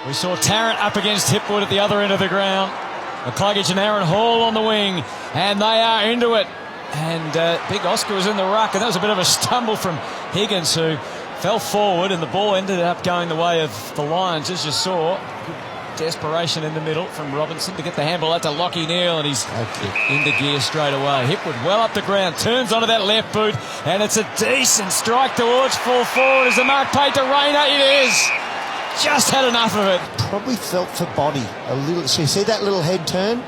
We saw Tarrant up against Hipwood at the other end of the ground. McCluggage and Aaron Hall on the wing, and they are into it. And Big Oscar was in the ruck, and that was a bit of a stumble from Higgins, who fell forward, and the ball ended up going the way of the Lions, as you saw. Desperation in the middle from Robinson to get the handball out to Lachie Neale, and he's into gear straight away. Hipwood well up the ground, turns onto that left boot, and it's a decent strike towards full forward as the mark paid to Rayner. It is. Just had enough of it. Probably felt for body a little. So you see that little head turn?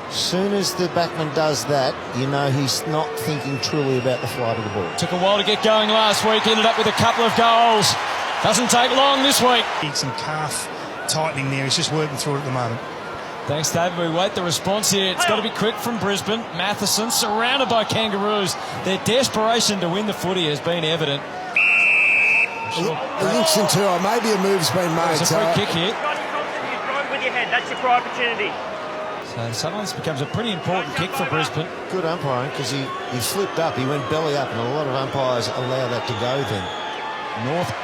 As soon as the backman does that, you know he's not thinking truly about the flight of the ball. Took a while to get going last week, ended up with a couple of goals. Doesn't take long this week. Some calf tightening there, he's just working through it at the moment. Thanks, David. We wait the response here. It's got to be quick from Brisbane. Matheson surrounded by Kangaroos. Their desperation to win the footy has been evident. I think Centura, maybe a move's been made. It's a free kick here. You throw it with your head, that's your opportunity. So suddenly this becomes a pretty important kick for Brisbane. Good umpiring, because he flipped up, he went belly up, and a lot of umpires allow that to go then. North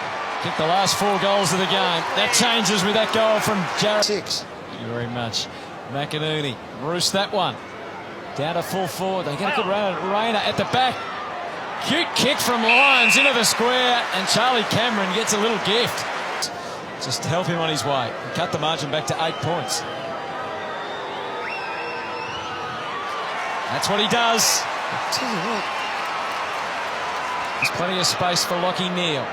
kicked the last 4 goals of the game. That changes with that goal from Jarrett. 6. Thank you very much. McInerney roost that one. Down to full forward. They get a good run at Rayner at the back. Cute kick from Lions into the square, and Charlie Cameron gets a little gift. Just to help him on his way. And cut the margin back to 8 points. That's what he does. I'll tell you what. There's plenty of space for Lachie Neale.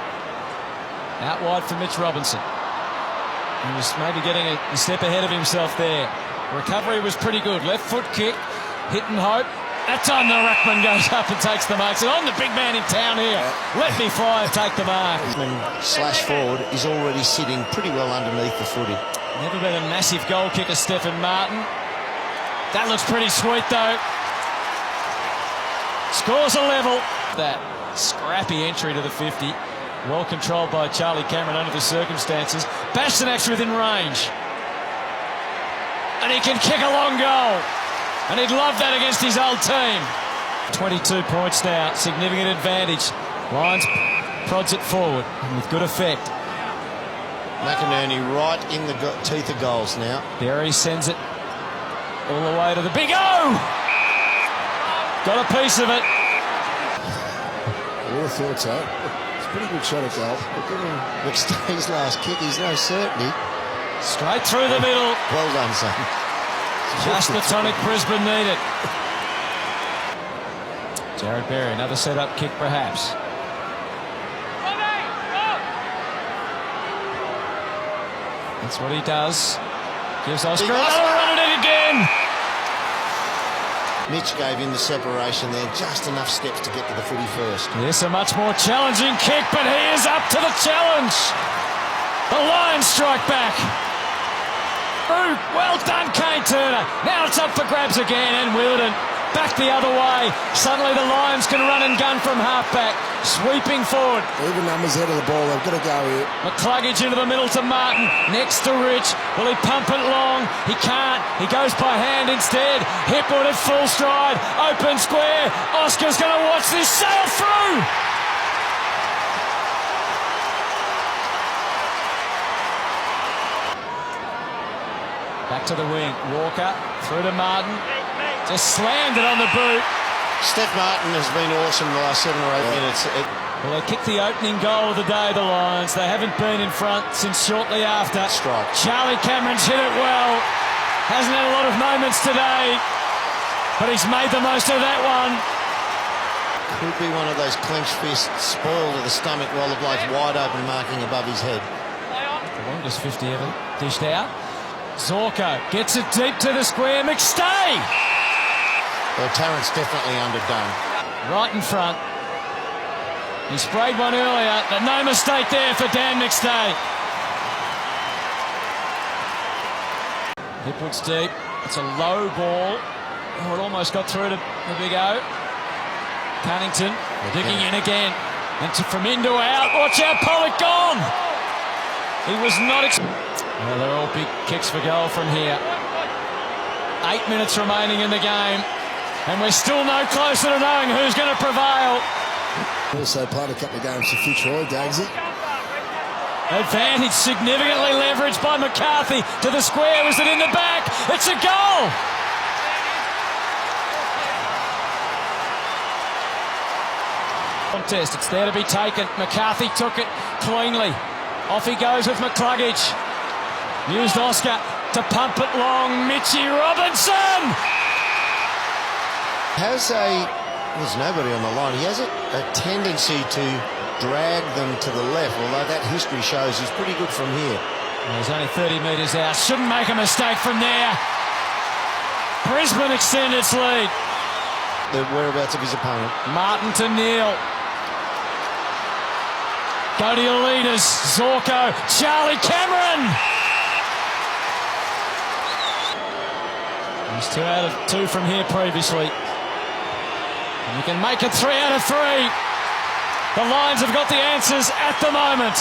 Out wide for Mitch Robinson. He was maybe getting a step ahead of himself there. Recovery was pretty good. Left foot kick. Hit and hope. That time the ruckman goes up and takes the mark. So I'm the big man in town here. Let me fly and take the mark. Slash forward is already sitting pretty well underneath the footy. Never been a massive goal kicker, Stephen Martin. That looks pretty sweet though. Scores a level. That scrappy entry to the 50. Well controlled by Charlie Cameron under the circumstances. Bastonak's within range. And he can kick a long goal. And he'd love that against his old team. 22 points now, significant advantage. Lions prods it forward and with good effect. McInerney right in the teeth of goals now. Berry sends it all the way to the big O! Got a piece of it. I would have thought so. It's a pretty good shot at goal. Look at him. McStay's last kick, he's no certainty. Straight through the middle. Well done, son. Just the tonic Brisbane needed. Jared Berry, another set-up kick perhaps. That's what he does. Gives Oscar another run at it again. Mitch gave him the separation there, just enough steps to get to the footy first. Yes, a much more challenging kick, but he is up to the challenge. The Lions strike back. Ooh, well done, Kane Turner. Now it's up for grabs again, and Wilden back the other way. Suddenly the Lions can run and gun from halfback, sweeping forward. Even numbers ahead of the ball, they've got to go here. McCluggage into the middle to Martin, next to Rich. Will he pump it long? He can't. He goes by hand instead. Hipwood at full stride, open square. Oscar's going to watch this sail through. Back to the wing. Walker through to Martin. Just slammed it on the boot. Steph Martin has been awesome the last 7 or 8 minutes. Well, they kicked the opening goal of the day, the Lions. They haven't been in front since shortly after. Strike. Charlie Cameron's hit it well. Hasn't had a lot of moments today, but he's made the most of that one. Could be one of those clenched fists, spoiled to the stomach while the bloke's wide open marking above his head. The longest 50 ever dished out. Zorko gets it deep to the square. McStay! Well, Tarrant's definitely underdone. Right in front. He sprayed one earlier, but no mistake there for Dan McStay. Hipwood's deep. It's a low ball. Oh, it almost got through to the big O. Cunnington digging in again. And from in to out. Watch out, Pollock gone! He was not... Well, they're all big kicks for goal from here. 8 minutes remaining in the game, and we're still no closer to knowing who's going to prevail. Also played a couple of games for Fitzroy, Dagsy. Advantage significantly leveraged by McCarthy to the square. Was it in the back? It's a goal! Contest, it's there to be taken. McCarthy took it cleanly. Off he goes with McCluggage. Used Oscar to pump it long. Mitchie Robinson! There's nobody on the line. He has a tendency to drag them to the left, although that history shows he's pretty good from here. Well, he's only 30 metres out. Shouldn't make a mistake from there. Brisbane extend its lead. The whereabouts of his opponent. Martin to Neil. Go to your leaders. Zorko. Charlie Cameron. He's 2 out of 2 from here previously. And you can make it 3 out of 3. The Lions have got the answers at the moment.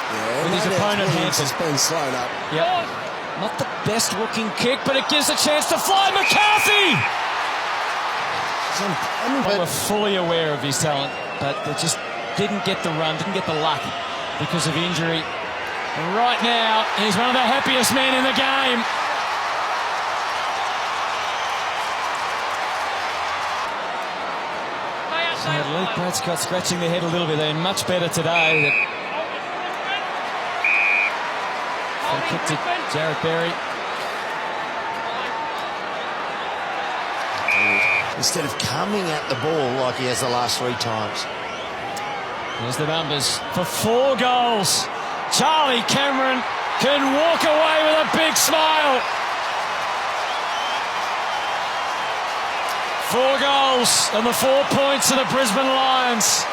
Yeah, With his opponent Williams Hanson. has been slowed up. Yep. Not the best looking kick, but it gives a chance to fly. McCarthy! They were fully aware of his talent, but they just didn't get the run, didn't get the luck because of injury. And right now, he's one of the happiest men in the game. So Luke Bradcott scratching their head a little bit. They're much better today. They kicked it, Jared Berry. Instead of coming at the ball like he has the last 3 times. There's the numbers for 4 goals. Charlie Cameron can walk away with a big smile. 4 goals and the 4 points of the Brisbane Lions.